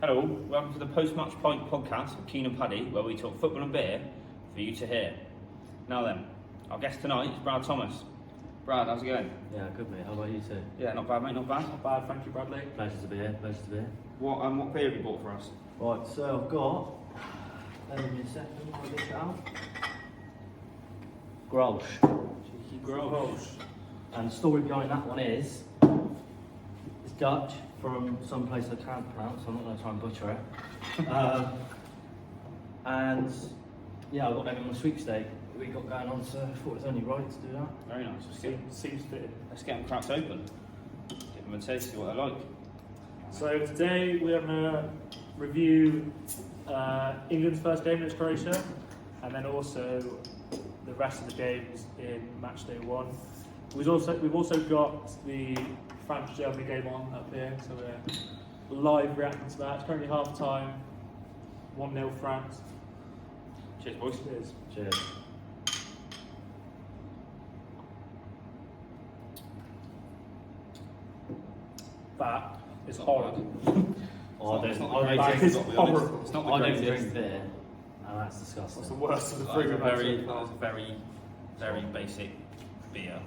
Hello, welcome to the Post-Match Pint podcast with Keane and Paddy, where we talk football and beer for you to hear. Now then, our guest tonight is Brad Thomas. Brad, how's it going? Yeah, good mate. How about you two? Yeah, not bad mate, not bad. Not bad, thank you Bradley. Pleasure to be here, pleasure to be here. What beer have you bought for us? Right, so I've got, give me a second, I'll get it out. Grolsch. Cheeky Grolsch. And the story behind that one is, it's Dutch from some place I can't pronounce, so I'm not going to try and butcher it. And yeah, I got them in my sweepstake we got going on, so I thought it was only right to do that. Very nice. Seems fitting. Let's get them cracked open. Give them a taste, see what they're like. So today we're going to review England's first game against Croatia, and then also the rest of the games in Matchday 1. We've also got the France-Germany game on up here, so we're live reacting to that. It's currently half time, 1-0 France. Cheers, boys. Cheers. Cheers. That is horrible. It's not I don't the drink beer, and that's disgusting. That's the worst of the It's three a we've had very, so far. very basic beer,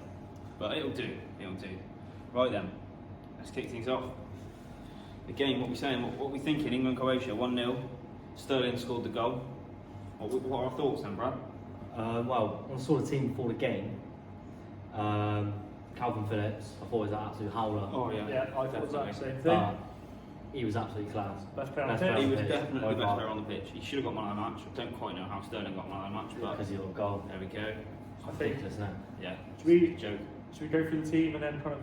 but it'll do. Right then, let's kick things off. The game, what we saying? What we thinking? England Croatia 1-0. Sterling scored the goal. What are our thoughts then, Brad? Well, when I saw the team before the game, Calvin Phillips, I thought he was an absolute howler. Oh yeah, Yeah, I thought the same thing. But he was absolutely class. Best player on Best the player. He pitch. was definitely the By best far. player on the pitch. He should have got man of the match. I don't quite know how Sterling got man of the match, but Because he got a goal. there we go. I think. Ridiculous, isn't it? Yeah, Should we, joke. should we go through the team and then kind of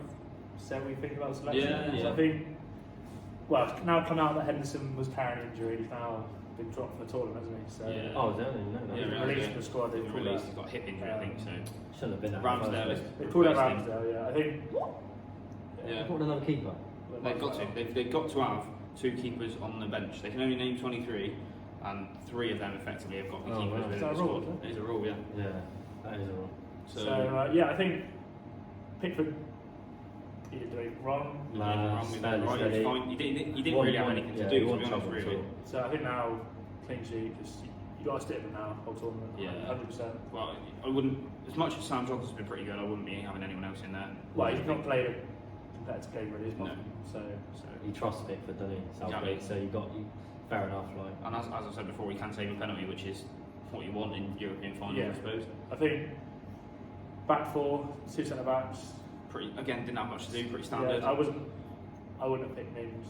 say what we think about the selection? Yeah, So yeah. I think, well, it's now come out that Henderson was carrying injury. He's now been dropped for the tournament, hasn't he? So Yeah. Oh, I don't even know that. Yeah, he's really. released from the squad. They He's pulled released. out. He's got hip injury, I think. So Shouldn't have been that. Ramsdale is They pulled out replaced him. Ramsdale, yeah. I think. Yeah. They brought another keeper. They've got to. They've got to have two keepers on the bench. They can only name 23, and 3 of them effectively have got the Oh, keepers wow. within Is the that a rule, squad. is it? It is a rule, yeah. Yeah, that is all. So, yeah, I think Pickford, he didn't do anything wrong. He did wrong with that, right? He was fine. He didn't really have anything to do, to be honest, really. So I think now, clean sheet, just, you got to stick with him now, whole tournament. Yeah. 100%. Well, I wouldn't, as much as Sam Johnson's been pretty good, I wouldn't be having anyone else in there. Well, he's not played a competitive game really, No. so He trusts Pickford, doesn't he? Exactly. So fair enough. Like, And as I said before, he can save a penalty, which is what you want in European finals, Yeah. I suppose. I think back four, 2 centre backs. Again, didn't have much to do, pretty standard. Yeah, I wouldn't have picked names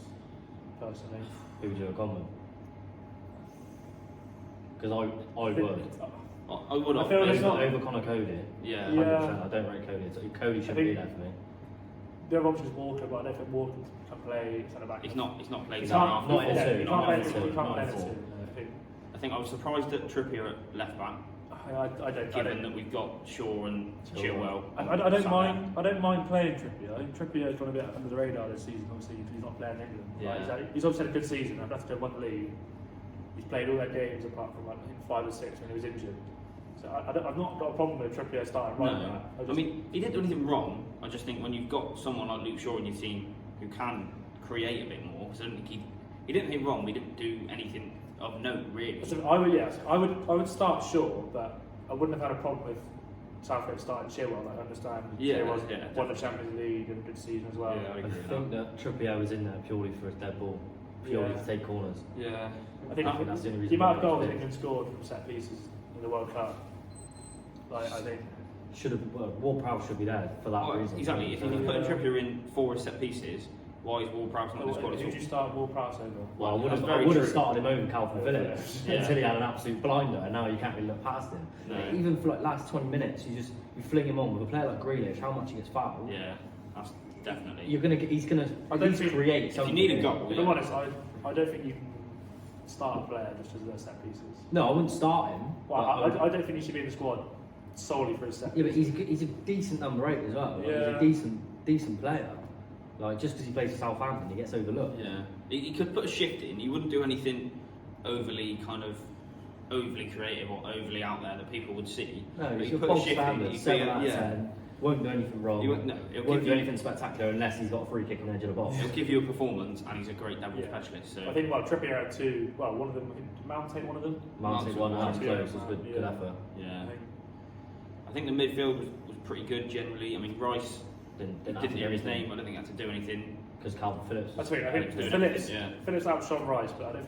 personally. who would you have gone with? Because I would. I would have. I feel it's not- Over Connor Cody. Yeah. 100%. I don't rate Cody. So Cody shouldn't be there for me. The other option is Walker, but I don't think Walker can play centre back. He's not played He centre can't, half. not in yeah, two, he not can't play in in two, two, he can't not play in in four. two. I think I was surprised at Trippier at left back, I don't. given that we've got Shaw and Chilwell. I don't sat mind. I don't mind playing Trippier. I think Trippier has gone a bit under the radar this season. Obviously, because he's not playing in England. Yeah. Like, he's obviously had a good season. I've had to go one league. He's played all their games apart from like I think 5 or 6 when he was injured. So I've not got a problem with Trippier starting right No. now. I mean, he didn't do anything wrong. I just think when you've got someone like Luke Shaw in your team who can create a bit more, because I don't think he did anything wrong. We didn't do anything of note, really. So I would start Shaw, but I wouldn't have had a problem with Southgate starting Chilwell. Like, I understand Yeah, Chilwell's yeah, won the Champions League and a good season as well. Yeah, I I agree with think that Trippier was in there purely for his dead ball, purely Yeah. to take corners. Yeah. I think that's the only reason the amount of why I goals picked. England scored from set pieces in the World Cup, like I think. Should have Ward-Prowse should be there for that Well, reason. exactly. If you're putting Trippier in 4 set pieces, why is Ward-Prowse not in the squad at all? Would you start Ward-Prowse over? Well, I would That's have, very true. started him over Calvin Phillips Yeah. until he had an absolute blinder, and now you can't really look past him. No. Even for like last 20 minutes, you fling him on with a player like Grealish. How much he gets fouled? Yeah, that's definitely. He's gonna I don't at least think- create If you something. need a goal, If I'm honest, I don't think you can start a player just as their set pieces. No, I wouldn't start him. Well, but I don't think he should be in the squad solely for his set. yeah, but he's a decent number 8 as well. Like, Yeah. He's a decent player. Like just because he plays for Southampton, he gets overlooked. Yeah, he could put a shift in. He wouldn't do anything overly creative or overly out there that people would see. No, But he's he'd a put bog shift in, standard, he'd 7 be a- out of yeah. 10. Won't do anything wrong. He won't, no, Won't do anything spectacular unless he's got a free kick on the edge of the box. He'll give you a performance, and he's a great double specialist. So I think Trippier had two. Well, one of them. Did Mount take one of them? Mount take one out close. It was good effort. Yeah. I think the midfield was pretty good generally. I mean, Rice didn't hear his name. I don't think he had to do anything. Because Calvin Phillips. I think Phillips outshone Rice, but I don't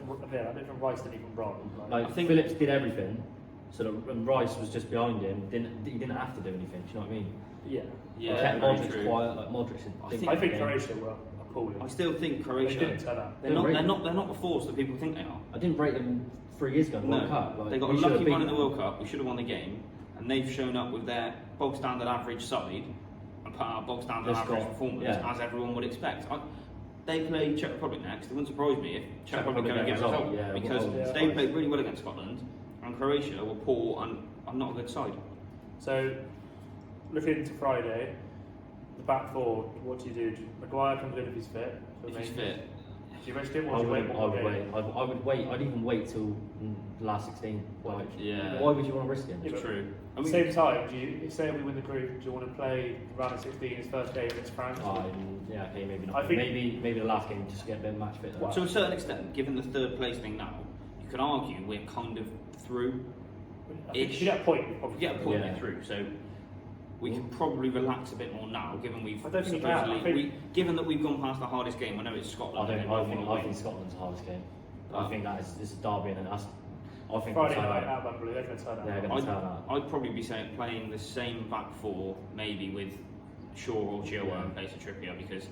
think Rice did anything wrong. I think Phillips did everything. So and Rice was just behind him. He didn't have to do anything. Do you know what I mean? Yeah. Yeah. Modric quiet. Like Modric. I think Croatia were appalling. I still think Croatia. They didn't turn up. They're not the force that people think they are. I didn't rate them 3 years ago in the World Cup. Like, they got a lucky run in the World Cup. We should have won the game, and they've shown up with their bog standard average side and put out a bog standard average performance as everyone would expect. They play Czech Republic next. It wouldn't surprise me if Czech Republic go and get a result because they played really well against Scotland, and Croatia were poor and are not a good side. So, looking to Friday, the back four. What do you do? Maguire comes in if he's fit. If he's fit. Do you risk him or I do you wait? I would wait. I'd even wait till the last 16. Like, yeah. Why would you want to risk him? It's true. At the same time, say we win the group, do you want to play round of 16 his first game against France? Yeah, okay, maybe not. I think maybe the last game just to get a bit of match fit. Well, to a certain extent, given the third place thing now, you could argue we're kind of through. If you get a point, you probably get a point through. So we can probably relax a bit more now, given we've given that we've gone past the hardest game. I know it's Scotland. I think Scotland's the hardest game. I think that is a derby, and I think Friday night at Wembley, they're going to turn out. They're going to turn out. I'd probably be saying playing the same back four, maybe with Shaw or Chilwell in place of Trippier, because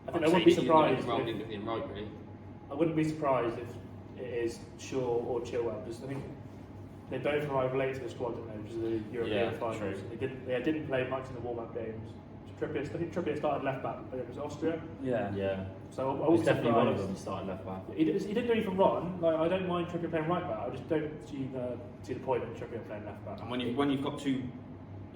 I think I wouldn't be surprised. I wouldn't be surprised if it is Shaw or Chilwell, because I think they both arrived late to the squad, didn't they? Which is the European finals. True. They didn't play much in the warm-up games. I think Trippier started left back. It was Austria. Yeah. So I was definitely one of them. He started left back. He didn't do anything wrong. Like, I don't mind Trippier playing right back. I just don't see the point of Trippier playing left back. And when you've got two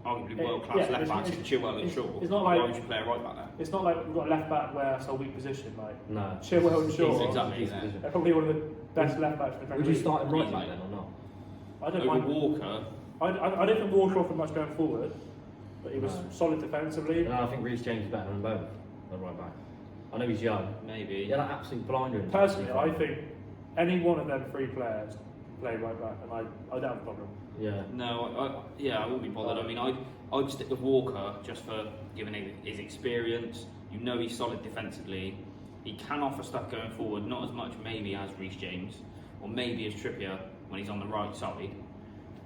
arguably world-class left backs, Chilwell and Shaw, why would you play a right back there? It's not like we've got a left back where that's our weak position. Like no, Chilwell and Shaw, exactly. They're probably one of the best left backs in the Premier League. Would you start him right back then or not? I don't mind Walker. I don't think Walker offered much going forward, but he was solid defensively. No, I think Reece James is better than both at right back. I know he's young. Maybe. Yeah, that absolute blinder. Personally, I think any one of them three players can play right back, and I don't have a problem. Yeah. No, I wouldn't be bothered. I mean, I'd stick with Walker just for given his experience. You know, he's solid defensively. He can offer stuff going forward, not as much maybe as Reece James, or maybe as Trippier when he's on the right side.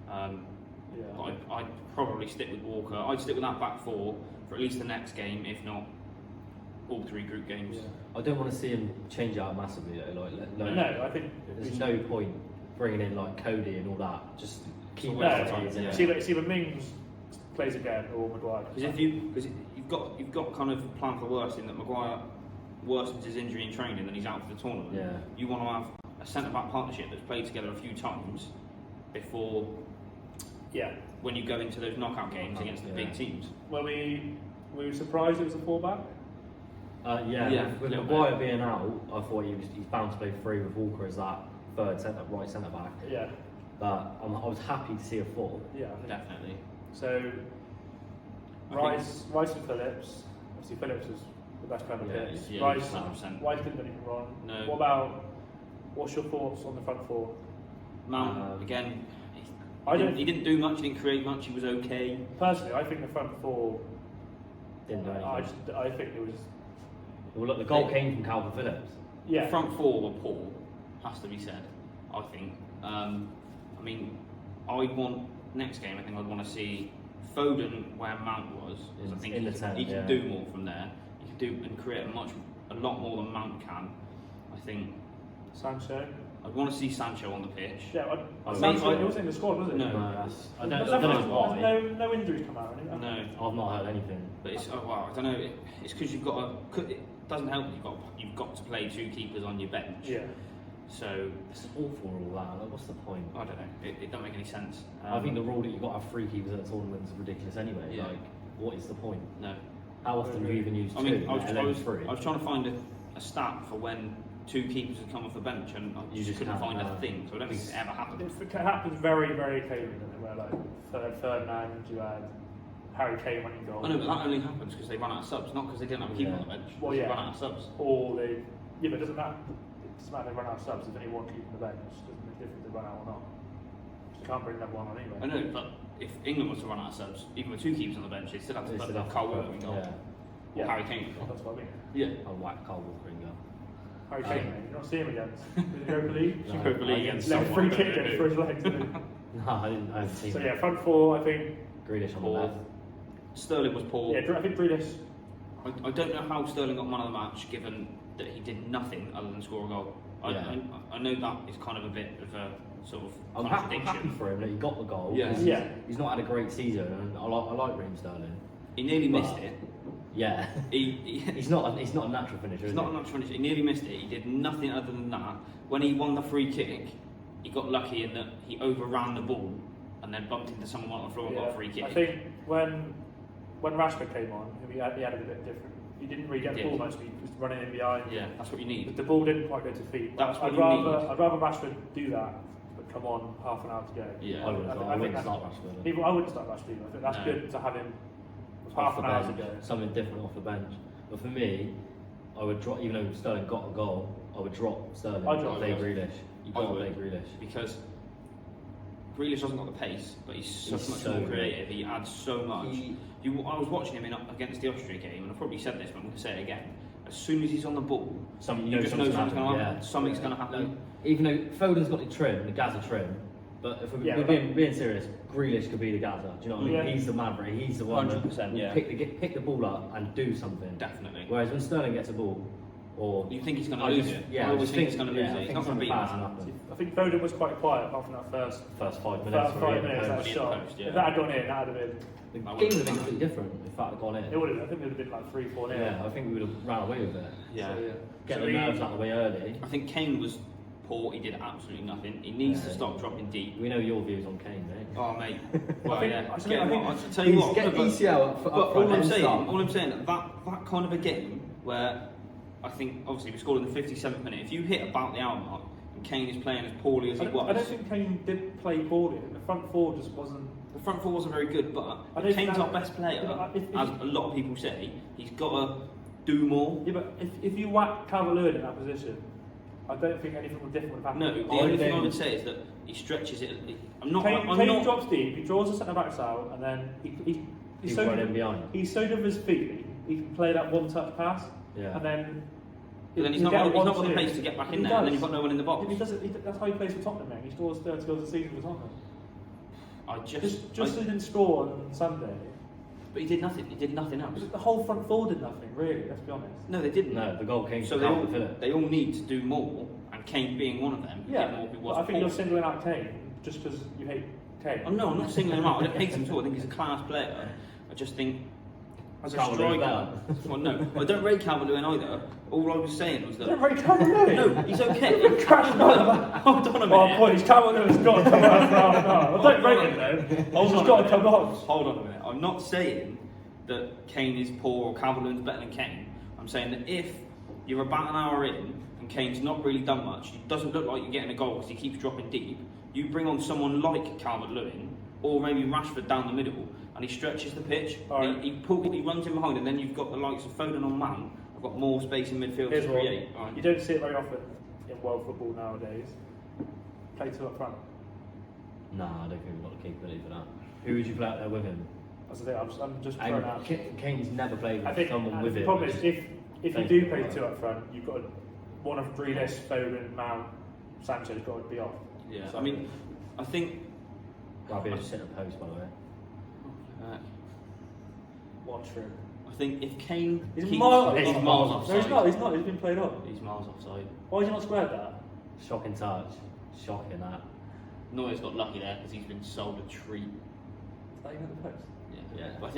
But I'd probably stick with Walker. I'd stick with that back four for at least the next game, if not all three group games. I don't want to see him change out massively though. No, I think there's no point bringing in like Cody and all that. Just keep See when Mings plays again or Maguire. Because you've got kind of plan for the worst in that Maguire worsens his injury in training and he's out for the tournament. Yeah. You want to have a centre back partnership that's played together a few times before. Yeah. When you go into those knockout games against the big teams. Were we surprised it was a fullback? With Maguire being out, I thought he's bound to play free with Walker as that right centre back. Yeah. But I was happy to see a four. Yeah, definitely. So Rice and Phillips. Obviously, Phillips is the best player on the pitch. Yeah, Rice 100%. didn't do anything wrong. No. What's your thoughts on the front four? Mount again. He didn't do much. He didn't create much. He was okay. Personally, I think the front four. Didn't do anything. I think it was. Well, look, the goal came from Calvin Phillips. Yeah. The front four were poor, has to be said. I think. I mean, next game. I think I'd want to see Foden where Mount was. I think he can do more from there. He can do and create a lot more than Mount can. I think. Sancho. I'd want to see Sancho on the pitch. Yeah, Sancho. He wasn't in the squad, was it? No. I don't know why. No injuries come out. Right? No. I've not heard anything. But it's I don't know. It's because you've got it doesn't help. You've got to play two keepers on your bench. Yeah. So it's awful all that. Like, what's the point? I don't know. It don't make any sense. I think the rule that you've got to have three keepers at a tournament is ridiculous anyway. Yeah. Like, what is the point? No. How often do you even use two? I mean, I was three? I was trying to find a stat for when two keepers had come off the bench, and I just couldn't find a thing. So I don't think it's ever happened. It happens very, very occasionally, where like Ferdinand, you had Harry Kane went in goal. I know, but that only happens because they run out of subs, not because they didn't have a keeper on the bench. Well, They yeah. run out of subs. Or they, yeah, but doesn't that, it doesn't matter if they run out of subs, if only one keeper on the bench, doesn't make a difference if they run out or not. You can't bring another one on anyway. I know, but if England was to run out of subs, even with 2 keepers on the bench, they'd still have to put Carl Walker in goal. Yeah. Or Harry Kane in goal. That's what I mean. Yeah. I'll whack Carl Walker in goal. Harry Kane, mate, you don't see him against the Europa League. No, Europa League against against Left free someone, kick in for his legs. Didn't No, I haven't seen he? So it. yeah, front four, I think. Grealish on the Poor. left. Sterling was poor. Yeah, I think Grealish. I don't know how Sterling got man of the match, given that he did nothing other than score a goal. I know that is kind of a bit of a sort of I'm contradiction. happy for him that he got the goal. Yeah. 'cause Yeah. He's not had a great season, and I like Raheem Sterling. He nearly But- missed it. Yeah. He's not a natural finisher. He's is not he? a natural finisher. He nearly missed it. He did nothing other than that. When he won the free kick, he got lucky in that he overran the ball and then bumped into someone on the floor and got a free kick. I think when Rashford came on, he had a bit different. He didn't really get the ball much, but he was running in behind. Yeah, that's what you need. The ball didn't quite go to feet. That's what I'd you rather need. I'd rather Rashford do that, but come on half an hour to go. Yeah. I wouldn't I start think Rashford. I wouldn't start Rashford. I think that's No. good to have him with Off half the an hour to bench, go. something different off the bench. But for me, I would drop, even though Sterling got a goal, I would drop Sterling. I'd drop play him. Grealish. You I got to would. play Grealish. Because Grealish hasn't got the pace, but he's so He's much so more good. creative. He adds so much. I was watching him against the Austria game, and I've probably said this, but I'm going to say it again. As soon as he's on the ball, you just know something's going to happen. Something's going to happen. Even though Foden's got the trim, the Gaza trim, but if we're being serious, Grealish could be the Gaza. Do you know what I mean? Yeah. He's the maverick. He's the one that 100%, will yeah. pick the ball up and do something. Definitely. Whereas when Sterling gets a ball, or You think he's going to I lose just- it? yeah, I I always just think he's going to lose yeah, it. I He's think not going to beat pass him. and happen. I think Foden was quite quiet apart from that first First 5 minutes. 5 minutes. That When he hit shot. the post, yeah. If that had gone in, that would have been. The That game would- would have been completely different if that had gone in. It would have. I think it would have been like 3-4 nil. Yeah, I think we would have ran away with it. Yeah. So, Get So the he- nerves out of the way early. I think Kane was poor. He did absolutely nothing. He needs to Yeah. stop dropping deep. We know your views on Kane, mate. Oh mate. Well, think- yeah. I think- Get him I think- on. I'll tell you what. Get but- ECL up But front all I'm and saying, start. that kind of a game where I think obviously we scored in the 57th minute. If you hit about the hour mark and Kane is playing as poorly as he I don't was, think Kane did play poorly. The front four just wasn't. the front four wasn't very good. But I if don't Kane's think our that- best player, Yeah, but if- as a lot of people say, he's got to do more. Yeah, but if you whack Calvert-Lewin in that position, I don't think anything different would happen. No, the only thing I would say is that he stretches it. I'm not. Kane I'm not. drops deep, he draws the centre backs out, and then he's He's so running good. behind. He's so good with his feet. He can play that one-touch pass, Yeah. and then. But then he's he'll not get a got the 1-2. pace to get back in He there, and then does. you've got no one in the box. If he does it, that's how he plays for Tottenham, mate. He scores 30 goals a season for Tottenham. I Just so he didn't score on Sunday. but he did nothing. He did nothing else. The whole front four did nothing, really. Let's be honest. No, they didn't. No, the goal came So from they all, Calvert Phillips. they all need to do more, and Kane being one of them. He did more. He but was I think poor. you're singling out Kane just because you hate Kane. Oh, no, I'm not singling him out. I don't hate him at all. I think he's a class player. I just think as a Calvert-Lewin's striker. Well, no, I don't rate Calvert-Lewin either. All I was saying was that. Don't rate Calvert-Lewin. No, he's okay. Trash man. Hold on a Oh, minute. please, Calvert-Lewin's got to come out for half an hour. I don't rate him though. Hold He's on got a to come minute. on. Hold on a minute. I'm not saying that Kane is poor or Calvert-Lewin's better than Kane. I'm saying that if you're about an hour in and Kane's not really done much, it doesn't look like you're getting a goal because he keeps dropping deep, you bring on someone like Calvert-Lewin or maybe Rashford down the middle and he stretches the pitch, All right. he runs in behind, and then you've got the likes of Foden on man. I've got more space in midfield Here's to one. create. You don't see it very often in world football nowadays. Play two up front. Nah, I don't think we've got the capability for that. Who would you play out there with him? That's the thing. I'm just throwing out. And Kane's never played I with think someone with the him. problem is if you Thank do you. play two up front, you've got one of Grealish, Foden, Mount, Sanchez got to be off. Yeah, So- I mean, I think. Rabia just centre post, by the way. Watch for him. I think if Kane He's keeps, miles. he's miles offside. No, he's not. He's not. He's been played off. He's miles offside. Why is he not squared that? Shocking touch. Shocking that. Neuer's got lucky there because he's been sold a treat. Is that even at the post? Yeah. But I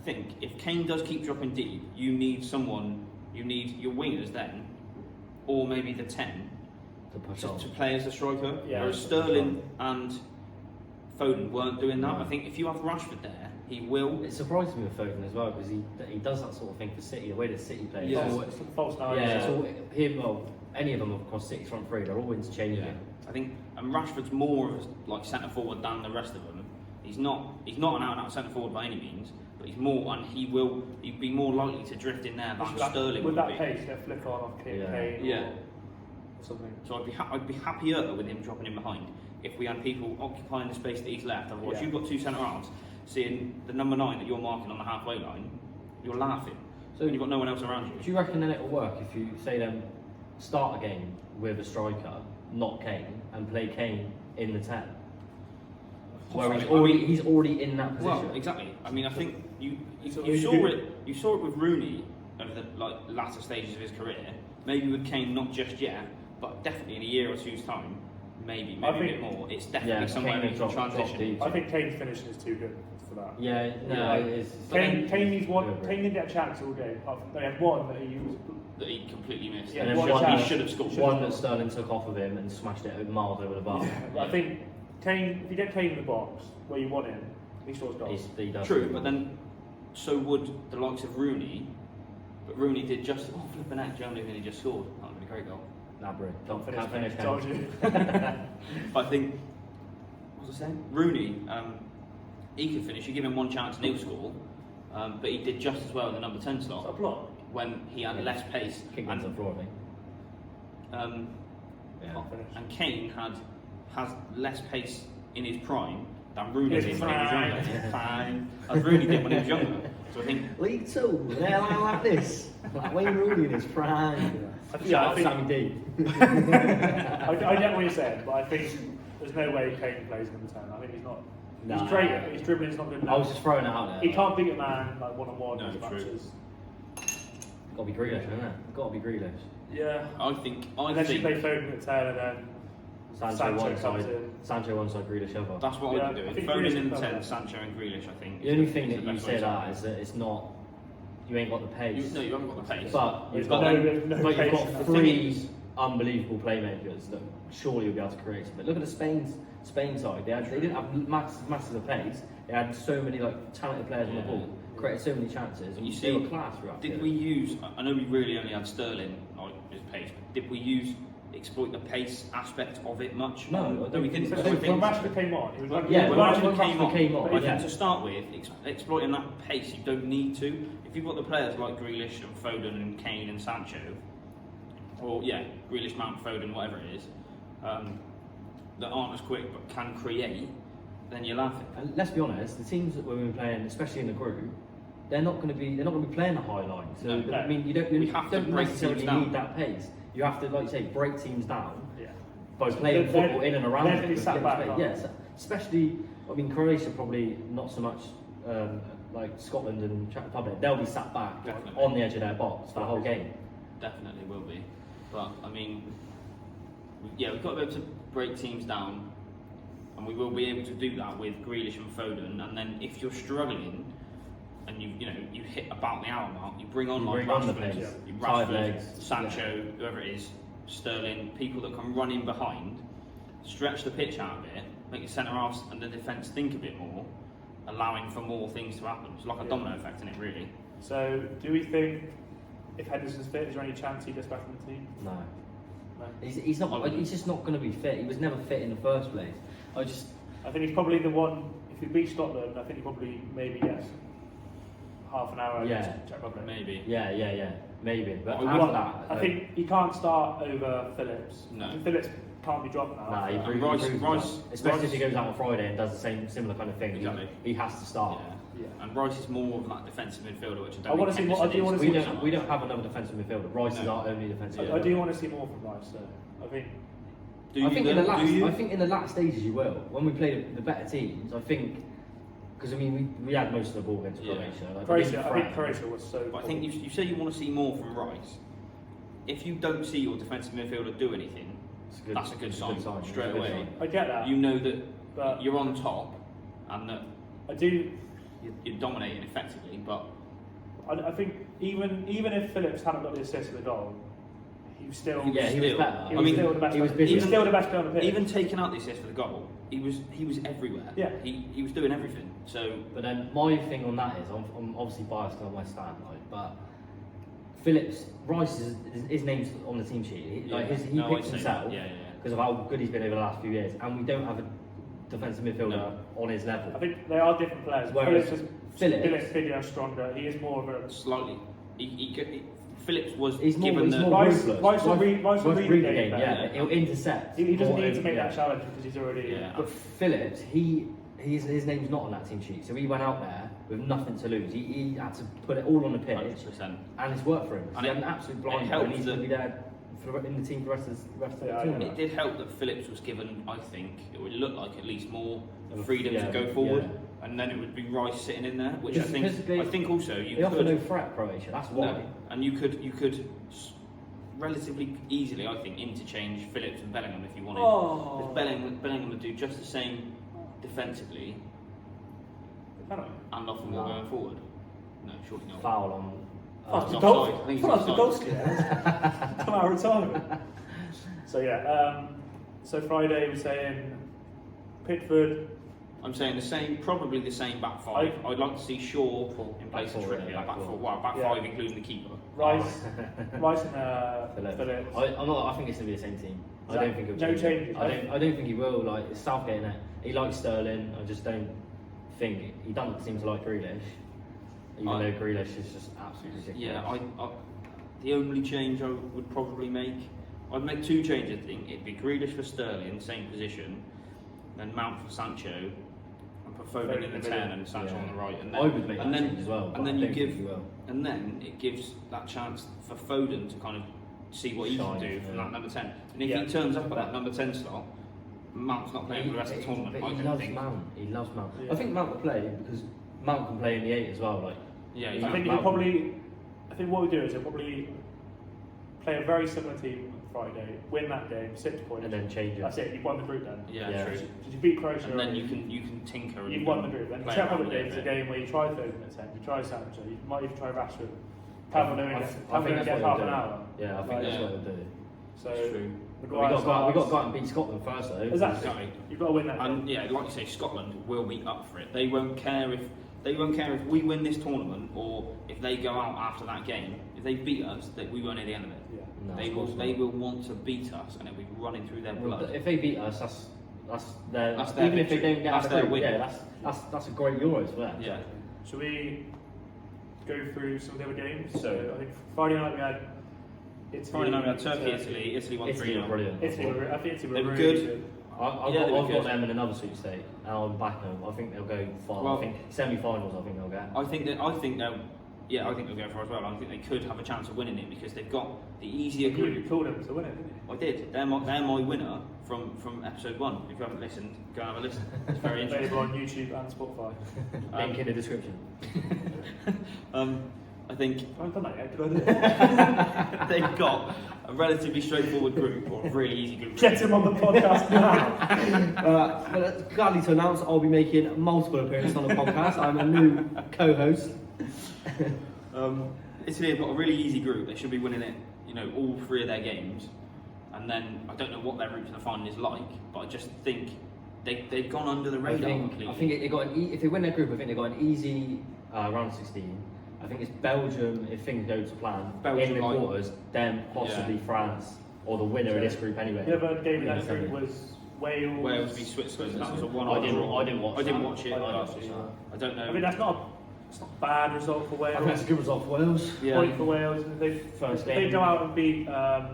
think if Kane does keep dropping deep, you need someone. You need your wingers then, or maybe the 10 To push on. to play as a striker. Yeah. Whereas Sterling and Foden weren't doing that. No. I think if you have Rashford there, he will. It surprises me with Foden as well because he does that sort of thing for City. The way that City plays. Yeah. It's all- Some false nines. yeah. It's all, him. Well, any of them across City's front three, they're all interchanging. I think and Rashford's more of a like centre forward than the rest of them. He's not an out-and-out centre forward by any means, but he's more, and he'd be more likely to drift in there than Sterling with would that be. pace, he'll flick on off Keane Yeah. or something. So I'd be happier with him dropping in behind if we had people occupying the space that he's left. Otherwise, you've got two centre halves, seeing the number 9 that you're marking on the halfway line, you're laughing. So when you've got no one else around you. Do you reckon then it'll work if you say them start a game with a striker, not Kane, and play Kane in the 10? Where he's already in that position. Well, exactly. I mean, I think you So saw it with Rooney over the latter stages of his career. Maybe with Kane, not just yet, but definitely in a year or two's time, maybe a bit more. It's definitely somewhere we can transition. I think Kane's finishing is too good for that. Yeah, no, it is. Kane needs one. Kane didn't get a chance all game. They had one that he used. That he completely missed. Yeah, and one then chance. He should have scored. One that Sterling took off of him and smashed it miles over the bar. Yeah, I think Kane. If you get Kane in the box where you want him, he scores goals. He does. True, but then so would the likes of Rooney. But Rooney did just flipping out Germany when he just scored. That would have been a great goal. Nah, bro. Can't Can't finish. Told you. But I think, what was I saying? Rooney, he could finish. You give him one chance and he'll score. But he did just as well in the number 10 slot. It's a block. When he had less pace. Kicked into the floor, I think. And Kane has less pace in his prime than Rooney did when he was younger. Fine. As Rooney did when he was younger. So I think League Two, they're like this. Like Wayne Rooney in his prime. Yeah, Sammy D. I get what you're saying, but I think there's no way Kane plays number 10. I think he's not. Nah. He's great. His dribbling's not good enough. I was just throwing it out there. He can't beat a man like one-on-one No, in true. matches. Got to be Grealish, isn't it? Got to be Grealish. Yeah. I think Unless you play Foden at 10 and then Sancho one comes side, in. Sancho one side, Grealish other. that's what Yeah, I'd be I doing. think Foden Grealish in the can 10, play. Sancho and Grealish, I think. The only thing is that the you best way say to that play. is that it's not. You ain't got the pace. No, you haven't got the pace. But He's you've got got, no but you've pace got in that. three unbelievable playmakers that surely will be able to create something. Look at the Spain side. They didn't have masses of pace. They had so many talented players on the ball, created so many chances. And you they see, were class throughout. did we use? I know we really only had Sterling his pace, but did we exploit the pace aspect of it much? No, we didn't. So I think- when Rashford came on, he was like, Yeah, when when Rashford came on, I yeah. think to start with, exploiting that pace, you don't need to. If you've got the players like Grealish and Foden and Kane and Sancho, or Grealish, Mount, Foden, whatever it is, that aren't as quick but can create, then you're laughing. And let's be honest, the teams that we've been playing, especially in the group, they're not going to be playing the high line. So No. I mean, you don't break necessarily teams down. need that pace. You have to, like you say, break teams down Yeah. by playing They're- football in and around. they're them. gonna be sat back, aren't Yes, especially. I mean, Croatia probably not so much. Like Scotland and Czech Republic, they'll be sat back Definitely. on the edge of their box for the whole game. Definitely will be. But I mean, we've got to be able to break teams down, and we will be able to do that with Grealish and Foden. And then if you're struggling, and you hit about the hour mark, you bring on You like bring on the Rashford, pace. you Side Rashford, legs, Sancho, whoever it is, Sterling, people that can run in behind, stretch the pitch out a bit, make the centre halves and the defence think a bit more, allowing for more things to happen. It's like a domino effect in it, really. So, do we think if Henderson's fit, is there any chance he gets back in the team? No, No. he's not. He's just not going to be fit. He was never fit in the first place. I think he's probably the one. If he beats Scotland, I think he probably maybe gets half an hour against Czech Republic. Maybe. Yeah, maybe. But Well, after that, I think he can't start over Phillips. No. I think Phillips can't be dropped now. Nah, he And proves Rice- that. Especially if he goes out on Friday and does the similar kind of thing. Exactly. He has to start. Yeah. And Rice is more of that defensive midfielder, which I don't I wanna think see what- I do Henderson wanna is. see- We don't have another defensive midfielder. Rice is No. our only defensive I midfielder. do want to see more from Rice, though. I think. Do I think you in the though? last, Do you? I think in the last stages you will. When we play the better teams, I think because I mean we had most of the ball against Yeah. Croatia. Like, Croatia, I think Croatia was so. But I think you say you want to see more from Rice. If you don't see your defensive midfielder do anything, that's a good sign straight It's a good away. sign. I get that. You know that But- you're on top and that I do. you're dominating effectively. But I think even if Phillips hadn't got the assist for the goal, he was still. Yeah, he was Still, better. He I was mean, still the best. he was He busy. was still the best player on the pitch. even taking out the assist for the goal, he was everywhere. Yeah. He was doing everything. So But then my thing on that is I'm obviously biased on West Ham, like, but Phillips, Rice is his name's on the team sheet. He I'd picks say himself that. Yeah. because of how good he's been over the last few years, and we don't have defensive midfielder on his level. I think they are different players. Whereas Phillips video stronger. He is more of a Slightly. Phillips was He's more, given he's the more Rice ruthless. will read the game yeah, better. he'll intercept. He doesn't more need to over- make yeah. that challenge because he's already. Yeah. But Phillips, his name's not on that team sheet, so he went out there with nothing to lose. He had to put it all on the pitch, 100%. and it's worked for him. And He had it- an absolute it blind, helped and he's that- going to be there in the team for the rest of the Yeah, tournament. It did help that Phillips was given, I think, it would look like at least more freedom Yeah, to go forward, yeah. and then it would be Rice sitting in there, which Because I think also you They offer could. no threat, Croatia. That's why. No, and you could relatively easily, I think, interchange Phillips and Bellingham if you wanted. Oh. If Bellingham would do just the same defensively and nothing more No. going forward. No, surely not. Foul on. That's He's the offside. I think he's offside. Podolski. Come out of retirement. So yeah, so Friday we're saying Pickford. I'm saying the same, probably the same back five. I'd like to see Shaw in place of Back four, Trippier. yeah, Back back four. four. Well, back Yeah. five including the keeper. Rice and Phillips. I think it's going to be the same team. I don't think it'll no change. changes? I don't think he will. Like it's Southgate, innit? He likes Sterling. I just don't think he doesn't seem to like Grealish. Even though Grealish is just absolutely ridiculous. Yeah, the only change I would probably make, I'd make two changes. I think it'd be Grealish for Sterling, same position, then Mount for Sancho, and put Foden in the 10 and Sancho on the right. And then, I would make that and then, change as well. And then I you don't give, think he will. and then it gives that chance for Foden to kind of see what he Shine, can do from yeah. that number 10. And if Yeah. he turns up at that number 10 slot, Mount's not playing for the rest of the tournament. But I he don't loves think. Mount. He loves Mount. Yeah. I think Mount will play because Mount can play in the 8 as well. Like Yeah, I he's think not- he'll probably. I think what we do is he'll probably play a very similar team on Friday, win that game, 6 points. and then change it. That's it. You've won the group then. yeah, Yeah. true. Did you beat Croatia? And then already? you can tinker. And You've won the group. Then the play Czech around Republic with game is it a bit. game where you try Foden at 10, you try Sancho, you might even try Rashford. Calvin Lewin I gets think half that's an what hour. he'll Yeah, I think Like, that's yeah. what he'll do. So It's true. We Maguire got to starts. go out and beat Scotland first though. Exactly. You've got to win that game. And yeah, like you say, Scotland will be up for it. They won't care if we win this tournament or if they go out after that game. If they beat us, that we won't hear the end of it. Yeah. No, They of will. course They not. will want to beat us, and it'll be running through their Well, blood. if they beat us, that's their. That's their even if they victory. don't get That's out of the their group, win. yeah, that's a great Euros for them. Yeah. Should we go through some of the other games? So I think Friday night we had Italy. Friday night we had Turkey, Italy. Italy won Italy 3-0. were brilliant. I think Italy were They were really good. I've Yeah, got, they were I've got good. them in another sweepstake, and I'm back them. I think they'll go far. Well- I think semi-finals. I think they'll get. I think they'll. Yeah, I think they'll go for it as well. I think they could have a chance of winning it because they've got the easier You group. called them to win it, didn't you? I did. They're my winner from episode 1. If you haven't listened, go and have a listen. It's very interesting. Available on YouTube and Spotify. Link in the description. I think I haven't done that yet, did I do it? they've got a relatively straightforward group or a really easy group. Get him on the podcast now. Well, gladly to announce I'll be making multiple appearances on the podcast. I'm a new co-host. Italy have got a really easy group. They should be winning it, all 3 of their games. And then I don't know what their route to the final is like, but I just think they've gone under the radar completely. I think it got if they win their group, I think they got an easy round of 16. I think it's Belgium if things go to plan Belgium in the like- quarters, then possibly France or the winner of this group anyway. The other game in Yeah, that group was Wales. Wales v Switzerland. That was a one. I didn't watch. I didn't that. watch it. I but didn't watch that. I don't know. I mean, that's not a bad result for I think that's Wales. a good result for Wales. Yeah. Point for Wales. First They game. go out and beat, I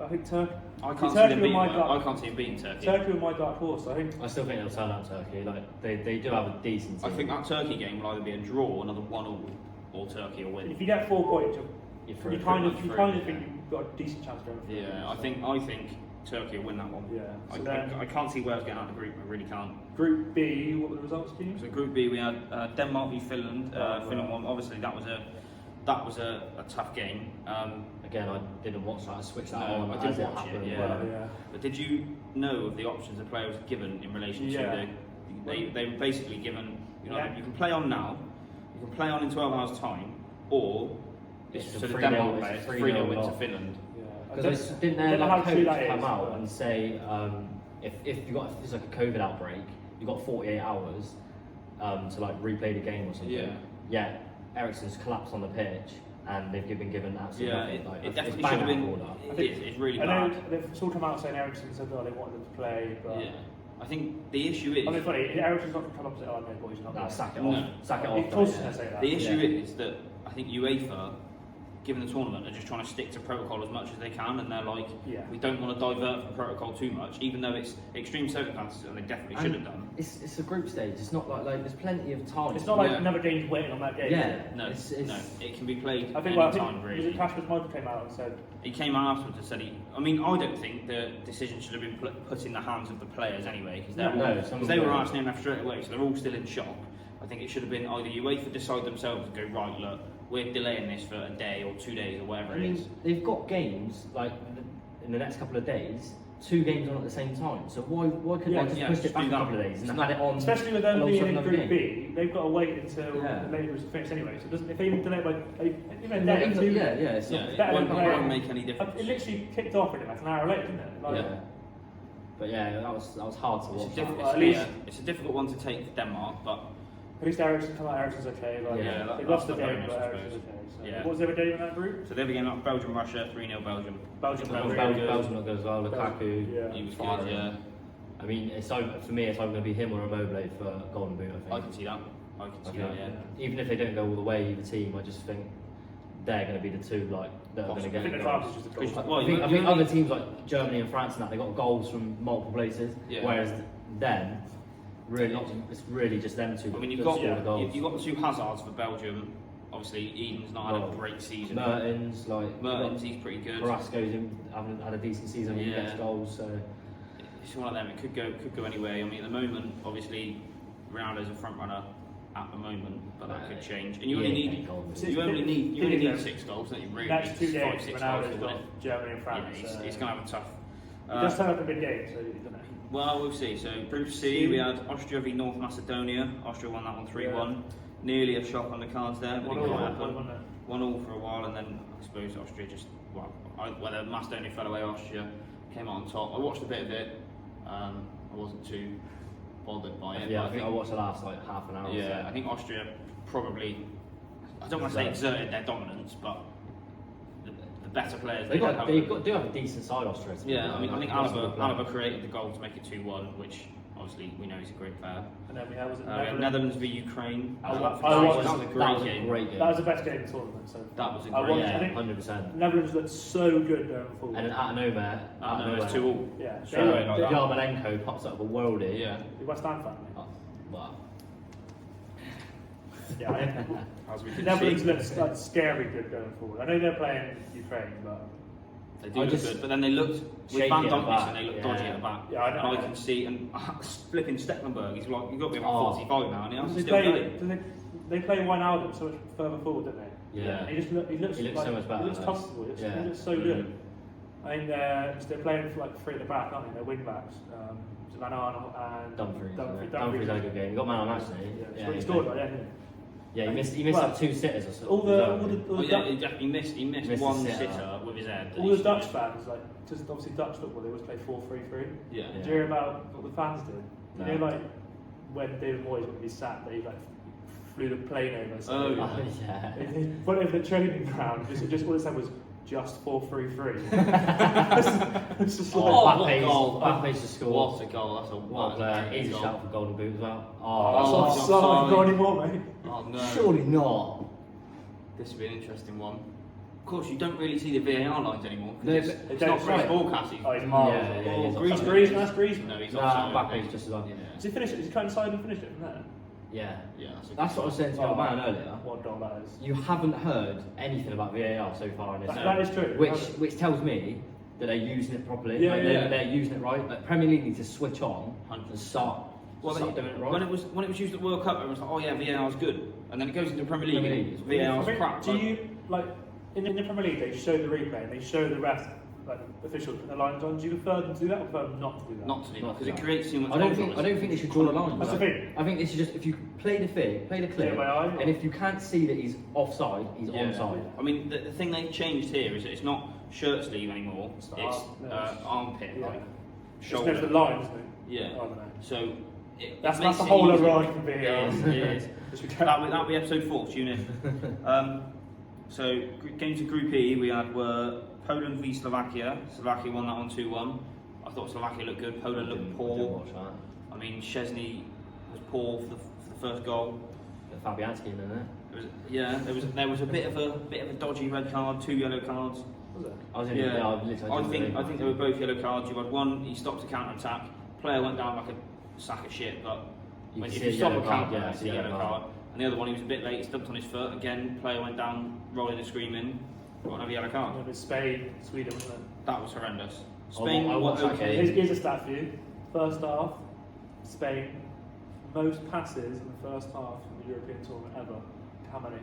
think Turkey. I can't see Turkey them were beating. my I dark- can't see them beating Turkey. Turkey were my dark horse. I think I still think they'll turn out Turkey. Like they do have a decent team. I think that Turkey game will either be a draw, another 1-1, or Turkey will win. if you get 4 points, You're you through. kind of through, think you've got a decent chance going through. Yeah, I think Turkey will win that one. Yeah. I, So then I can't see Wales getting out of the group. I really can't. Group B, what were the results, Keane? So Group B, we had Denmark v Finland. Finland won. Obviously, that was a tough game. Again, I didn't watch that. I switched that No, on I didn't as it watch it, happened. yeah. But, Yeah. But did you know of the options the players were given in relation Yeah. to they were basically given, Yeah. you can play on now, you can play on in 12 hours time, or It's it's a to the 3-0 Denmark it's a players, 3-0 3-0 win to loss. Finland. Yeah. Because didn't I their don't know like, how true coach that come is, out but- and say if there's like a COVID outbreak, you got 48 hours to like replay the game or something. Yeah. Yeah. Ericsson's collapsed on the pitch and they've been given absolutely Yeah, nothing. Like, it it's definitely bang should have out of been. order. It's really I know bad. they've sort of come out saying Ericsson said they wanted them to play, but Yeah. I think the issue is. I mean, funny, Ericsson's not come opposite. Oh no, boys, not. No, there. sack it No. off. Sack it off. Of course, mate, I say that. The issue Yeah. is that I think UEFA, given the tournament, are just trying to stick to protocol as much as they can, and they're like, Yeah. we don't want to divert from protocol too much, even though it's extreme circumstances, and they definitely should have done. It's a group stage. It's not like there's plenty of time. It's not like Yeah. another game's waiting on that game. Yeah. Is it? No, It's- no, it can be played I think. any Well, I time, think was really. it Casper's Michael came out and said. He came out afterwards and said I mean, I don't think the decision should have been put in the hands of the players anyway, because they were Arsenal enough straight away, so they're all still in shock. I think it should have been either UEFA decide themselves and go, right, look, we're delaying this for a day or 2 days or whatever I it mean, is. they've got games like in the next couple of days, 2 games on at the same time. So why couldn't Yeah, they just yeah, push just it back do a that. couple of days and had it on? Especially with them being alongside in another Group game? B, they've got to wait until Yeah. the later is finished anyway. So it doesn't, if they even delay it by even No, a day, even- 2 yeah, it's Yeah, not- it better won't, than it playing. won't make any It difference. literally kicked off in like an hour late, didn't it? Like, Yeah. But yeah, that was hard to It's a, watch. diff- Well, it's, at least- yeah, it's a difficult one to take for Denmark, but At least Ericsson come out. Ericsson's okay. Like, Yeah, that- they lost the that's the game, but bonus, I Ericsson's suppose. okay. So. Yeah. What was the other game in that group? so the other game up, Belgium, Russia, 3-0 Belgium. Belgium. Belgium not good as well. Lukaku. Yeah. He was firing. good, yeah. I mean, it's either, for me, it's either going to be him or Immobile for Golden Boot. I think. I can see that. I can see I that, think, yeah. even if they don't go all the way, either team, I just think they're going to be the two that are going to I get think the goals. advantage is the goal. Well, I think, you I think only- other teams like Germany and France and that they got goals from multiple places, Yeah. whereas them really it's really just them two. I mean, you've that got score the goals. you've got the 2 Hazards for Belgium. Obviously, Eden's not had Well, a great season. Mertens, like Mertens, he's pretty good. Carrasco's haven't had a decent season. He Yeah. gets goals, so It's one of them. It could go anyway. I mean, at the moment, obviously, Ronaldo's a front runner at the moment, but that could change. And you only Yeah, need goals. you only need 6 goals, don't you? Really, Next 2 5, games, 6 goals Ronaldo's to win got it. Germany and France. Yeah, he's going to have a tough. He does turn up in big games, so you don't know. Well, we'll see. So, Group C, we had Austria v North Macedonia. Austria won that one 3-1. Nearly a shock on the cards there, but it 1-1, didn't happen. wasn't it? 1-1 for a while, and then I suppose Austria just, whether Macedonia fell away, Austria came out on top. I watched a bit of it. I wasn't too bothered by it. yeah, but I think I watched the last like half an hour. or yeah, so. I think Austria probably, I don't want to say exerted their dominance, but the better players They had. do have a decent side, Austria. to be Yeah, fair. I mean, I think That's a good player. Alaba created the goal to make it 2-1, which obviously we know he's a great player. And then we had, was it We had Netherlands v Ukraine. I That wa- was I a watched- great That was a game. great game. That was the best game in the tournament. So That was a I great watched- I yeah, think 100%. Netherlands looked so good going forward. And then out of nowhere, It's 2-2. Yeah, Straight away like that. Yarmolenko pops up with a worldie. Yeah. the West Ham fan. Oh, wow. Yeah, As we can Netherlands see, looks like scary good going forward. I know they're playing Ukraine, but they do I look just- good, but then they looked with shaky Van at the Dijk back, and they looked yeah. dodgy at the back. Yeah, I know. And I can see, and flipping Stecklenburg, he's like, you've got to be about Oh. 45 now, and he's they still going. play, they play Wijnaldum so much further forward, don't they? Yeah. And he looks He looks like, so much better, He looks though. comfortable. He Yeah. looks so good. I think they're playing for like 3 at the back, aren't they? They're wing backs. So Van Arnold and Dumfries. Dumfries. Dumfries had a good game. He got man on match, didn't he? Yeah, so he scored like that. Yeah, he missed Well, like 2 sitters or something. All the Oh, yeah, he definitely missed Missed one the sitter. sitter with his head. that all he the should Dutch have- fans, like just obviously Dutch football, they always play 4-3-3. Yeah. Do you hear about what the fans did? No. You know, like when David Moyes would be sat, they like flew the plane over. So Oh, they- yeah. Oh, yeah. They put it in the training ground. Just what it said was just 4-3-3. It's just like, Oh, what Mbappe's- goal. Mbappe's just scored. What a goal, that's a What a player. He's a goal. shout for Golden Boot as well. oh, that's that's not not offside. so got anymore, mate. Oh no. Surely not. This would be an interesting one. Of course, you don't really see the VAR lines anymore. 'cause No, it's, but- it's They not don't- Chris right. Ballcasting. Oh, he's miles. Yeah, yeah, he's That's offside. Griezmann. That's Griezmann. No, he's Nah, offside. Mbappe's just as well. Yeah. Does he finish it? Does he cut inside and finish it from there? Yeah. Yeah, that's a good That's what I was saying to Oh, your man earlier. What goal that is. You haven't heard anything about VAR so far in this. That is true. Which tells me that they're using it properly. Yeah, like yeah. they're using it right. Like Premier League need to switch on 100%. and start doing it right. when it was used at World Cup, everyone was like, oh yeah, VAR is good, and then it goes into the Premier League, Premier and League. VAR I is think- crap. Do you like in the Premier League? They show the replay and they show the ref, like officials put the lines on. Do you prefer them to do that or prefer them not to do that? not to do that Not because to it do creates too much. I don't think they should draw the line. That's the thing. I think they should just if you play the clip, Play it by eye, or- and if you can't see that he's offside, he's Yeah. onside. I mean, the thing they've changed here is that it's not shirt sleeve anymore. It's It's, the arm- no, it's- armpit, Yeah. like It's shoulder. the line, isn't it? Yeah. I don't know. So That's makes the it whole easier. other argument for VAR. It is, it is. Which we That'll be episode 4. Tune in. So games of Group E we had were Poland v Slovakia. Slovakia won that on 2-1. I thought Slovakia looked good. Poland looked I didn't poor. watch that. I mean, Szczesny was poor for the first goal. Fabianski in there. There was a bit of a dodgy red card, 2 yellow cards. Was it? I think they were both yellow cards. You had one, he stopped a counter attack. Player went down like a sack of shit, but if you stop a counter, it's a yellow card. And the other one, he was a bit late, he stumped on his foot again. Player went down, rolling and screaming. Got another yellow card. Yeah, but Spain, Sweden, wasn't it? That was horrendous. Spain I watched that okay. game. Here's a stat for you. First half, Spain, most passes in the first half of the European tournament ever. How many?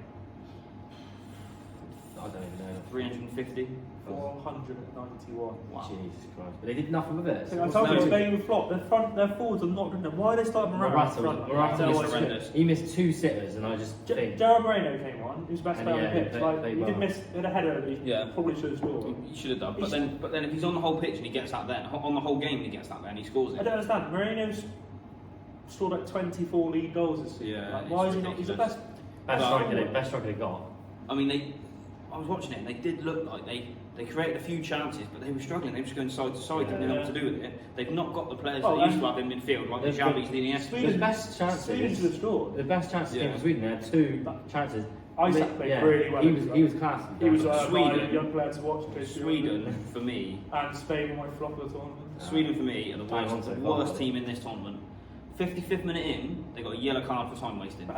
I don't even know. 350. 491. Wow. Jesus Christ. But they did nothing with it. I told you Spain would flop. Their forwards are not good enough. Why are they starting Morata in front? Morata was missed- horrendous. He missed 2 sitters, and I just think. Gerard Moreno came on. He was best And player on yeah, the pitch. he Like, played he well. did miss. He had a header. He Yeah. probably should have scored. He should have done. But then if he's on the whole pitch and he gets that there, on the whole game he gets that there and he scores I it. don't understand. Moreno's scored like 24 league goals this season. Yeah, Like, why it's is he not? He's the ridiculous. best. Best striker they got. I mean, I was watching it and they did look like they created a few chances, but they were struggling. They were just going side to side, didn't know what to do with it. They've not got the players they used to have in midfield, like the Xavis, the Iniesta. The best chances. Sweden should have scored. The best chances came Yeah. for Sweden. They had 2 chances. Isaac played Yeah, really well. He was class. He was Sweden. a young player to watch. Sweden, for me, And Spain were my flop of the tournament. Sweden for me are the Bang on worst, so the far. worst team in this tournament. 55th minute in, they got a yellow card for time wasting.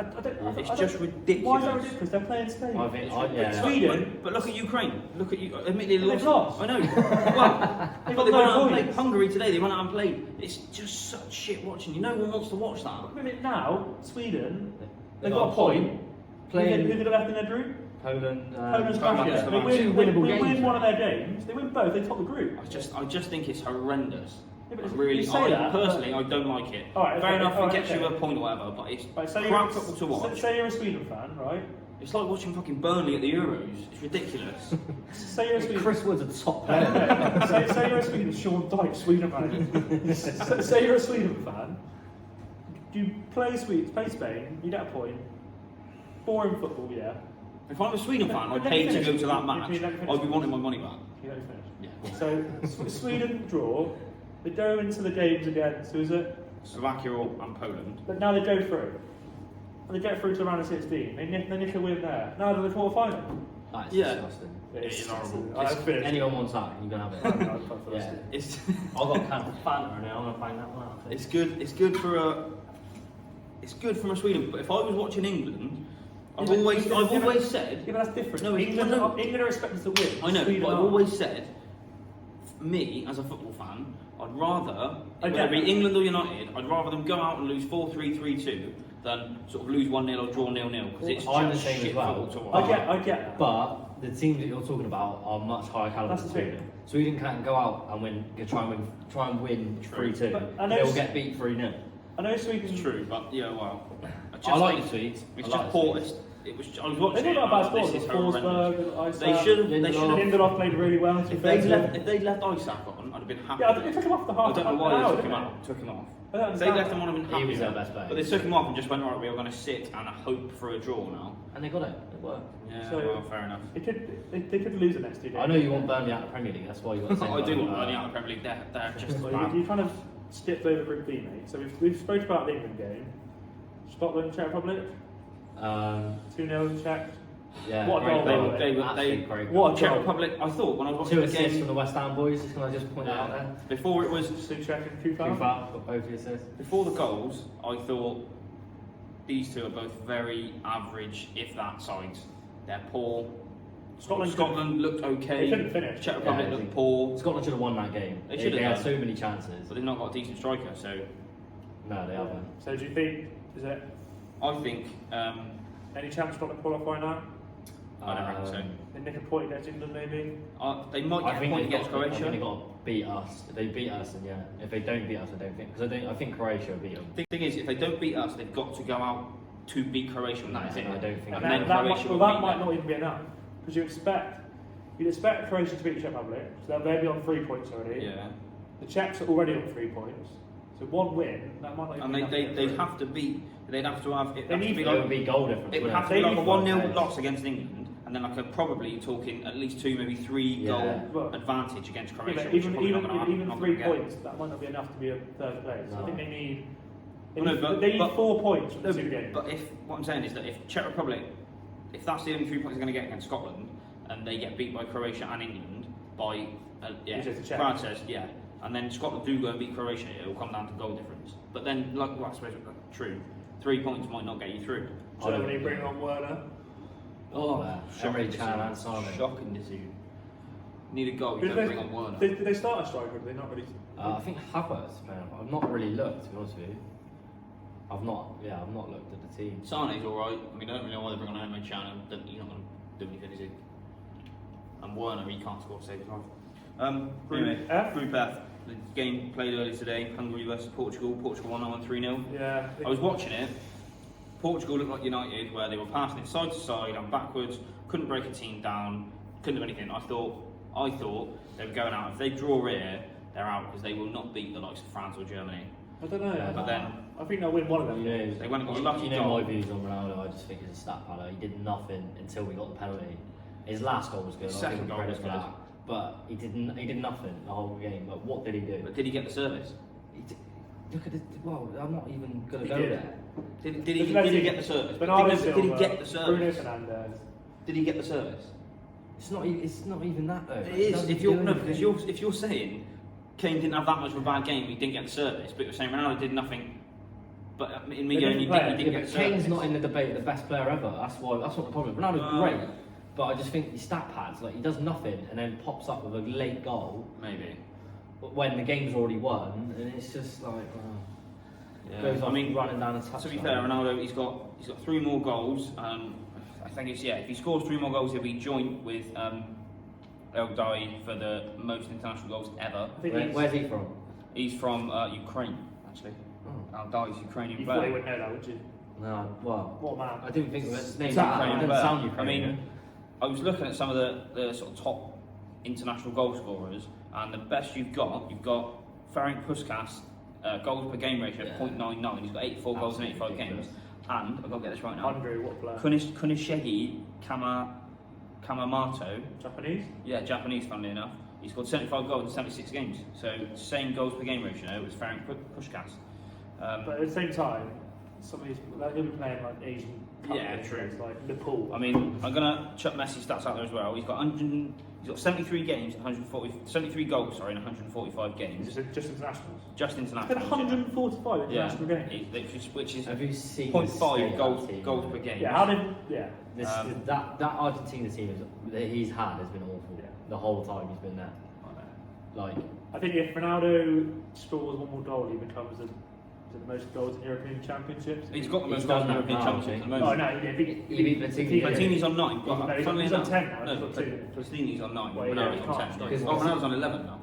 It's just ridiculous. Why is that ridiculous? They're playing Spain. I think. Sweden. But look at Ukraine. Look at you. Admittedly, they They've lost. I know. Well, They've but got they no went out and points. played. Hungary today, they went out and played. It's just such shit watching. No one wants to watch that. I mean, now, Sweden, They they've got a point. Playing Who could have left in their group? Poland. Poland's Poland, crashing. yeah. They Two win winnable games. one of their games. They win both. They top the group. I just think it's horrendous. Yeah, but I really, you say that, personally, I don't like it. All right, Fair okay, enough, all it right, gets you okay. a point or whatever, but it's Right, say crap you're, football to watch. say you're a Sweden fan, right? It's like watching fucking Burnley at the Euros. It's ridiculous. Say you're a Sweden. Chris Wood's a top player. say you're a Sweden. Sean Dyche, Sweden manager. Say you're a Sweden fan. You play Spain. You get a point. Boring football, yeah. If I'm a Sweden fan, I'd Let pay me to finish. go to that Let match. me finish. I'd be wanting my money back. You let me finish. Yeah. So Sweden draw. They go into the games against. Who is it? Slovakia and Poland. But now they go through. And they get through to round of 16. They nick a win there. Now they're the quarter final. That's Yeah. disgusting. It is horrible. I've finished. Anyone wants that, you can have it. Yeah. It's I've got a can of Fanta now. I'm gonna find that one out. it's good. It's good for a. It's good from a Sweden. But if I was watching England, I've always said. Yeah, but that's different. No, England, no. England are expected to win. I know, Sweden but I've aren't. always said, me as a football fan, I'd rather, I whether get it be that. England or United, I'd rather them go out and lose 4-3, 3-2 than sort of lose 1-0 or draw 0-0 because it's I'm the just same as shit well. football to watch. I get that. But the teams that you're talking about are much higher caliber That's than the thing. Sweden. Sweden can't go out and try and win True. 3-2. But I know They'll s- get beat 3-0. I know Sweden. It's true, but yeah, well, I like think the Swedes. It's I just like poor. the Swedes. It was. I was watching They're it. not and bad I was like, scores. this is horrendous. Forsberg, Isaac. They should have. They should have. Lindelof played really well. to If be fair they'd to left, them. if they'd left Isaac on, I'd have been happy. Yeah, I think they took him off the half. I don't know an why hour, they took didn't him out. Took him off. I don't If they understand. left him on, I'd have been happy. He was their best player. But they took him off and just went, right, we're going to sit and hope for a draw now. And they got it. It worked. Yeah, So- well, fair enough. They could lose the next 2 games. I know you want Burnley out of the Premier League. That's why you got. the same I do one. want Burnley out of the Premier League. They're just Well, bad. you kind of skipped over Group B, mate. So we've spoke about the England game. Scotland, Czech Republic, 2-0 Czech. Yeah. What a great goal, goal. by the way. Absolutely great goal. What a Czech goal. Republic, I thought when I was watching 2 the assists game from the West Ham boys. Can I just point that out there? before it was Suchek and Kufal. Kufal got both the assists. before the goals, I thought these two are both very average, if that sides. They're poor. Scotland looked okay. They couldn't finish. Czech Republic Yeah, looked poor, Scotland should have won that game. They should have had done. so many chances. but they've not got a decent striker. So No, they haven't. So do you think, is it I think any chance Scotland qualify now? I don't reckon so. They nick a point against England maybe? They might I get a think point they've against got, I think Croatia. they've got to beat us. If they beat us, then yeah. If they don't beat us, I don't think. Because I think Croatia will beat them. The thing is, if they don't beat us, they've got to go out to beat Croatia, and that is it. I don't think. And that, then that Croatia might, will well, that beat might them. not even be enough. Because you'd expect Croatia to beat the Czech Republic, so they'll be on 3 points already. Yeah, The Czechs are already on 3 points. So one win, that might not even and be enough to they'd get through. have to beat. They'd have to have. It They would need be It would like be goal difference. it would wouldn't have to be like a They 1-0 need- loss against England, and then like a probably talking at least 2, maybe 3 goal Well, advantage against Yeah, Croatia. but which is probably even not gonna 3 get. points, that might not be enough to be a third place. No. I think they need They Well, need, no, but- they need but- 4 points from No, the 2 games. but if what I'm saying is that if Czech Republic, if that's the only 3 points they're going to get against Scotland, and they get beat by Croatia and England by Which is the Czech. Brad says, yeah, and then Scotland do go and beat Croatia, it will come down to goal difference. But then, like, well, I suppose true, 3 points might not get you through. Germany bring on Werner. Oh, Emre Shocking Can and decision. Sane. Shocking decision. Need a goal, you Did don't bring on Werner. Did they start a striker? Did they not really? I think Havertz is playing. I've not really looked, to be honest with you. I've not looked at the team. Sane's alright. I mean, I don't really know why they bring on Emre Can. He's not going to do anything, is he? And Werner, he can't score a save drive. Anyway, F? Group F. The game played earlier today. Hungary versus Portugal. Portugal won that one 3-0. Yeah. I was watching it. Portugal looked like United, where they were passing it side to side and backwards. Couldn't break a team down. Couldn't do anything. I thought they were going out. If they draw here, they're out because they will not beat the likes of France or Germany. I don't know. Yeah, But then I think they'll win one of them. they went and got a lucky you know goal. my views on Ronaldo. I just think he's a stat padder. He did nothing until we got the penalty. His last goal was good. His I'll second give him goal credit was for good. that. But he did nothing the whole game. But what did he do? But did he get the service? Look at it. Well, I'm not even gonna He go did. there. Did he get the service? Bernardo Did Silva, he get the Bruno service? Fernandes. Did he get the service? It's not even that though. It is. doesn't If you're do no, anything. because if you're saying Kane didn't have that much of a bad game, he didn't get the service, but you're saying Ronaldo did nothing. But in me They're going, he different didn't Yeah, get but the Kane's service. not in the debate of the best player ever. That's not the problem. Ronaldo's great, but I just think his stat pads, like he does nothing and then pops up with a late goal Maybe. when the game's already won, and it's just like goes on running down a touchline. To be fair, Ronaldo, he's got 3 more goals. I think it's if he scores 3 more goals, he'll be joint with El Dai for the most international goals ever. I think Where's he from? He's from Ukraine, actually. Oh. El Dai's Ukrainian you thought he player. wouldn't know that, would you? No, well, What a man. I didn't think his name. He's It Ukrainian didn't player. sound I Ukrainian. mean, I was looking at some of the sort of top international goal scorers, and the best you've got Ferenc Puskas, goals per game ratio Yeah. 0.99. He's got 84 goals in Absolutely 85 ridiculous. games. And I've got to get this right now. Andre, what a player. Kunishegi Kamamato, Japanese? yeah, Japanese, funnily enough. He scored 75 goals in 76 games. So same goals per game ratio as Ferenc Puskas. But at the same time, some of these, like he'll be playing like Asian Yeah, countries, true. like Nepal. I mean, I'm gonna chuck Messi's stats out there as well. He's got 73 games, 73 goals, sorry, in 145 games. Just internationals. Just He's got international. 145 international games. Which is Have you seen 0.5 the goals state of that team? goals per game. Yeah, how did? Yeah. That Argentina team that he's had has been awful. Yeah. The whole time he's been there. Like, I think if Ronaldo scores one more goal, he becomes the most goals in European Championships. He's got the He's most done goals in that European now, Championships at the Oh moment. no, yeah, he beat Platini. Platini's on 9, but No, he's funnily on enough, 10 now, no, he's got 2. Platini's on 9, Well, but yeah, now he he's can't on 10. because- Oh, Ronaldo's on 11 now.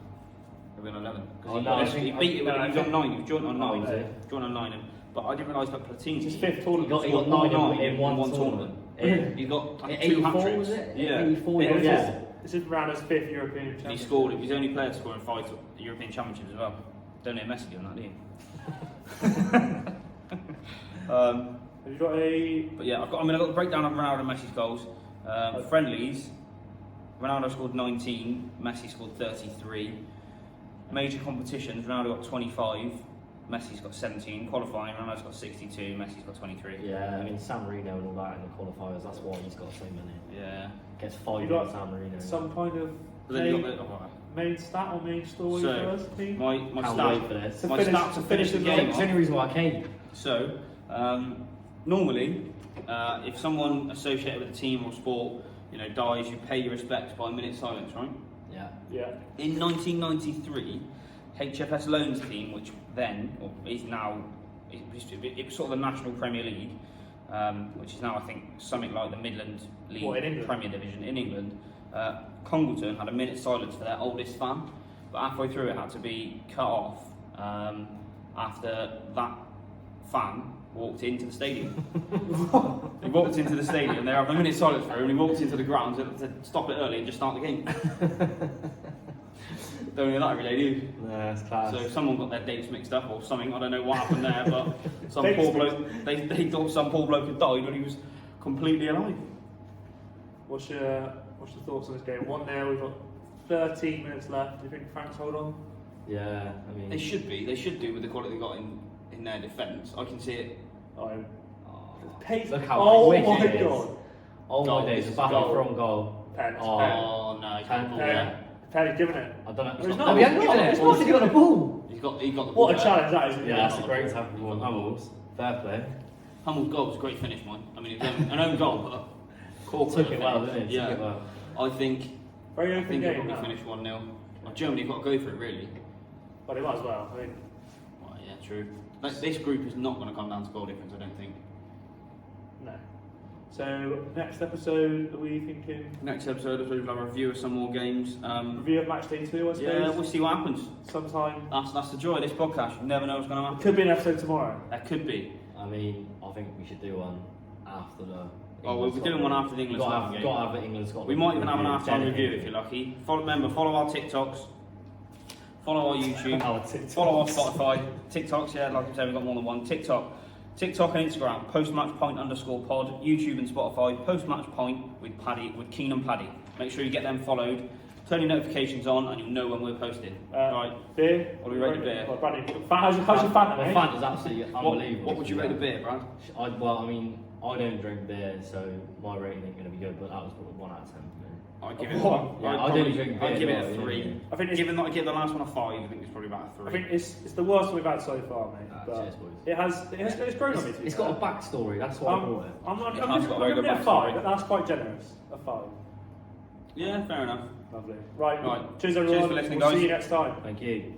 He'll be on 11. Oh, no, I He think- beat it when no, he was I on 9, he was joint on Oh, 9. was he? Joint on 9, but I didn't realise that Platini It's his fifth He tournament. got scored 9 in one one tournament. tournament. He got like, 2 84 hat-tricks. was it? Yeah. 84, Yeah, yeah. this is Ronaldo's 5th European He Championship. scored, he was the only player to score in 5 European Championships as well. Don't know Messi doing that, do you? Have you got a? But yeah, I've got the breakdown of Ronaldo and Messi's goals. Friendlies, Ronaldo scored 19, Messi scored 33. Major competitions, Ronaldo got 25, Messi's got 17. Qualifying, Ronaldo's got 62, Messi's got 23. Yeah, I mean, San Marino and all that in the qualifiers, that's why he's got so many. Yeah. Gets 5 You got in San Marino. Some kind of But then you got main stat or main story So, first, team? my Can't wait stat, for this. my finish- stat to finish the the game It's the only off. reason why I came. So, normally, if someone associated with a team or sport, dies, you pay your respects by a minute's silence, right? Yeah. Yeah. In 1993, HFS Loans team, which then, or is now, it was sort of the National Premier League, which is now, I think, something like the Midland League What, in England? Premier Division in England. Congleton had a minute's silence for their oldest fan, but halfway through it had to be cut off after that fan walked into the stadium. He walked into the stadium, they had a minute's silence for him, and he walked into the ground to stop it early and just start the game. Don't hear that every day, do you? Yeah, that's class. So someone got their dates mixed up or something, I don't know what happened there, but some Dates poor bloke, they thought some poor bloke had died when he was completely alive. What's your thoughts on this game? 1-0. We've got 13 minutes left. Do you think France hold on? Yeah, I mean, They should do with the quality they got in their defence. I can see it. Oh, Pace. Look how oh quick my it is. god. Oh Goal. my days, This a is battle goal. from goal. Pen. Oh no, he's got the ball there. Pen's given it. I don't know. He's No, not. he hasn't given it. He's What's he not. got a ball? He got the ball. What a there. challenge that is. Yeah, that's a great tackle from Hummels. Fair play. Hummels' goal was a great finish, man. I mean, it was an own goal, but corporate. Took it well, didn't he? Yeah. Took it well. I think. Very I open think it'll game. probably now. finish 1-0. Well, Germany got to go for it, really. But they might as well. I mean, Well, yeah, true. This group is not going to come down to goal difference, I don't think. no. So next episode, are we thinking Next episode, we'll have a review of some more games. review of Matchday 2? I suppose. Yeah, we'll see what happens. Sometime. That's the joy of this podcast. You never know what's going to happen. Could be an episode tomorrow. That could be. I mean, I think we should do one after the. Oh, we'll be doing one after the England Scotland game. Got to have the England Scotland. We might even have an review half-time review dedicated. if you're lucky. Remember, follow our TikToks, follow our YouTube, Our TikToks. follow our Spotify. TikToks, yeah, like I said, we've got more than one. TikTok and Instagram, postmatchpoint_pod, YouTube and Spotify, postmatchpoint with Keane and Paddy. Make sure you get them followed. Turn your notifications on and you'll know when we're posting. Right. Beer. What do we rate the beer? Well, Brandon, how's your Fanta, My mate? Fanta's absolutely unbelievable. What would you rate the beer, Brad? Well, I mean, I don't drink beer, so my rating ain't going to be good, but that was probably 1 out of 10 for me. I'd give it. What? Yeah, I don't drink beer. I'd give it well, a you know, 3. yeah. I think it's, Given that I give the last one a 5, I think it's probably about a 3. I think it's the worst we've had so far, mate. Ah, But cheers, boys. it's grown on me. to be It's fair. got a backstory, that's why I bought it. I'm has got a very giving good it a 5. backstory. That's quite generous. A 5. Yeah, fair enough. Lovely. Right. Right. Cheers, Cheers everyone. for listening, We'll guys. see you next time. Thank you.